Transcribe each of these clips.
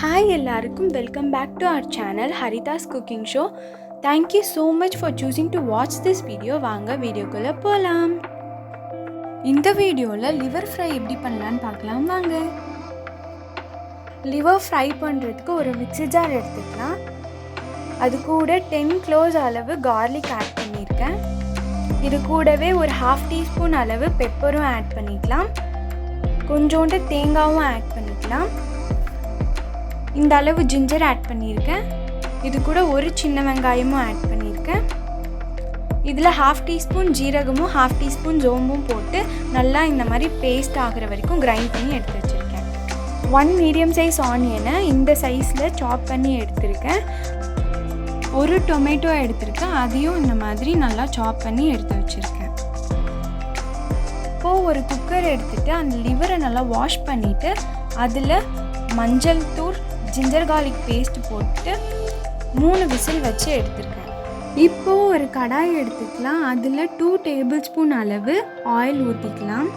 Hi எல்லாருக்கும் welcome back to our channel Harita's Cooking Show. Thank you so much for choosing to watch this video. வாங்க வீடியோக்குள்ள போலாம். இந்த வீடியோல liver fry எப்படி பண்ணலாம்னு பார்க்கலாம் வாங்க. லிவர் ஃப்ரை பண்றதுக்கு ஒரு மிக்ஸி ஜார் எடுத்துக்கலாம். அது கூட 10 cloves அளவு garlic ஆட் பண்ணிருக்கேன். இது கூடவே ஒரு 1/2 டீஸ்பூன் அளவு பெப்பரும் ஆட் பண்ணிக்கலாம். கொஞ்சோண்டு தேங்காவும் ஆட் பண்ணிக்கலாம். இந்த அளவு ஜிஞ்சர் ஆட் பண்ணியிருக்கேன். இது கூட ஒரு சின்ன வெங்காயமும் ஆட் பண்ணியிருக்கேன். இதில் 1/2 டீஸ்பூன் ஜீரகமும் 1/2 டீஸ்பூன் சோம்பும் போட்டு நல்லா இந்த மாதிரி பேஸ்ட் ஆகிற வரைக்கும் கிரைண்ட் பண்ணி எடுத்து வச்சுருக்கேன். 1 மீடியம் சைஸ் ஆனியனை இந்த சைஸில் சாப் பண்ணி எடுத்திருக்கேன். ஒரு டொமேட்டோ எடுத்திருக்கேன், அதையும் இந்த மாதிரி நல்லா சாப் பண்ணி எடுத்து வச்சுருக்கேன். இப்போது ஒரு குக்கர் எடுத்துகிட்டு அந்த லிவரை நல்லா வாஷ் பண்ணிவிட்டு அதில் மஞ்சள் தூள் ஜிஞ்சர் கார்லிக் பேஸ்ட் போட்டு 3 விசில் வச்சு எடுத்துருக்கேன். இப்போது ஒரு கடாய் எடுத்துக்கலாம். அதில் 2 டேபிள் ஸ்பூன் அளவு ஆயில் ஊற்றிக்கலாம்.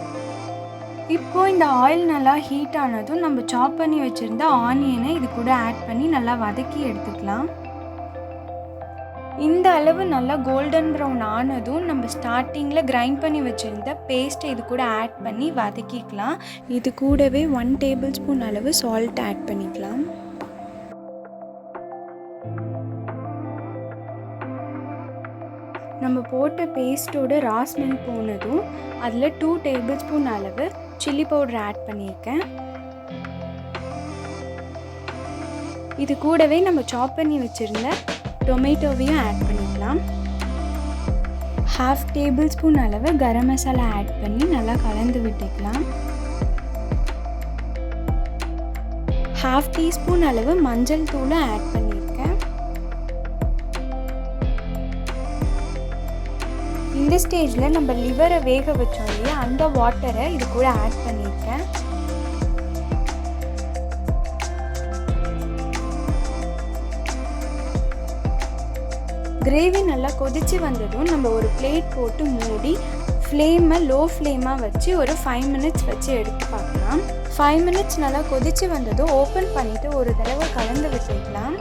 இப்போது இந்த ஆயில் நல்லா ஹீட் ஆனதும் நம்ம சாப் பண்ணி வச்சுருந்த ஆனியனை இது கூட ஆட் பண்ணி நல்லா வதக்கி எடுத்துக்கலாம். இந்த அளவு நல்லா கோல்டன் ப்ரௌன் ஆனதும் நம்ம ஸ்டார்டிங்கில் கிரைண்ட் பண்ணி வச்சுருந்த பேஸ்ட்டை இது கூட ஆட் பண்ணி வதக்கிக்கலாம். இது கூடவே 1 டேபிள் ஸ்பூன் அளவு சால்ட் ஆட் பண்ணிக்கலாம். நம்ம போட்ட பேஸ்ட்டோட ரா ஸ்மெல் போனதும் அதில் 2 டேபிள் ஸ்பூன் அளவு சில்லி பவுடர் ஆட் பண்ணியிருக்கேன். இது கூடவே நம்ம சாப் பண்ணி வச்சுருந்த டொமேட்டோவையும் ஆட் பண்ணிக்கலாம். 1/2 டேபிள் ஸ்பூன் அளவு கரம் மசாலா ஆட் பண்ணி நல்லா கலந்து விட்டுக்கலாம். 1/2 டீஸ்பூன் அளவு மஞ்சள் தூளும் ஆட் பண்ணியிருக்கேன். இந்த ஸ்டேஜில் நம்ம லிவரை வேக வச்சோம் இல்லையா, அந்த வாட்டரை இது கூட ஆட் பண்ணியிருக்கேன். கிரேவி நல்லா கொதிச்சு வந்ததும் நம்ம ஒரு பிளேட் போட்டு மூடி ஃப்ளேமை லோ ஃப்ளேமாக வச்சு ஒரு 5 மினிட்ஸ் வச்சு எடுத்து பார்க்கலாம். 5 மினிட்ஸ் நல்லா கொதிச்சு வந்ததும் ஓப்பன் பண்ணிவிட்டு ஒரு தடவை கலந்து விட்டுக்கலாம்.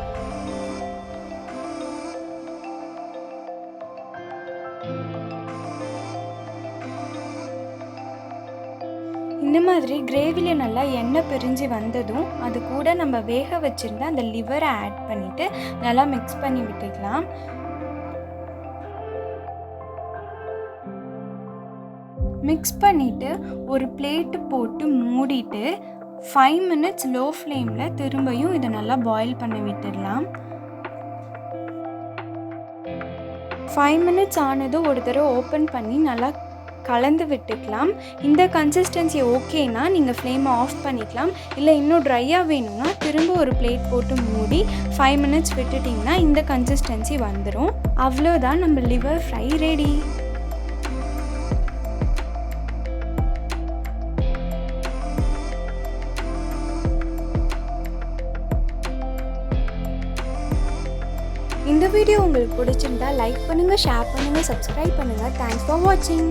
இந்த மாதிரி கிரேவியில் நல்லா எண்ணெய் பிரிஞ்சு வந்ததும் அது கூட நம்ம வேக வச்சுருந்த அந்த லிவரை ஆட் பண்ணிவிட்டு நல்லா மிக்ஸ் பண்ணி விட்டுக்கலாம். மிக்ஸ் பண்ணிவிட்டு ஒரு பிளேட்டு போட்டு மூடிட்டு 5 மினிட்ஸ் லோ ஃப்ளேமில் திரும்பியும் இதை நல்லா பாயில் பண்ண விட்டுடலாம். 5 மினிட்ஸ் ஆனதும் ஒரு தடவை ஓப்பன் பண்ணி நல்லா கலந்து விட்டுக்கலாம். இந்த கன்சிஸ்டன்சி ஓகேனா நீங்கள் ஃப்ளேமை ஆஃப் பண்ணிக்கலாம். இல்லை இன்னும் ட்ரையாக வேணும்னா திரும்ப ஒரு பிளேட் போட்டு மூடி 5 மினிட்ஸ் விட்டுட்டிங்கன்னா இந்த கன்சிஸ்டன்சி வந்துடும். அவ்வளோதான், நம்ம லிவர் ஃப்ரை ரெடி. இந்த வீடியோ உங்களுக்கு பிடிச்சிருந்தா லைக் பண்ணுங்கள், ஷேர் பண்ணுங்கள், சப்ஸ்கிரைப் பண்ணுங்கள். தேங்க்ஸ் ஃபார் வாட்சிங்.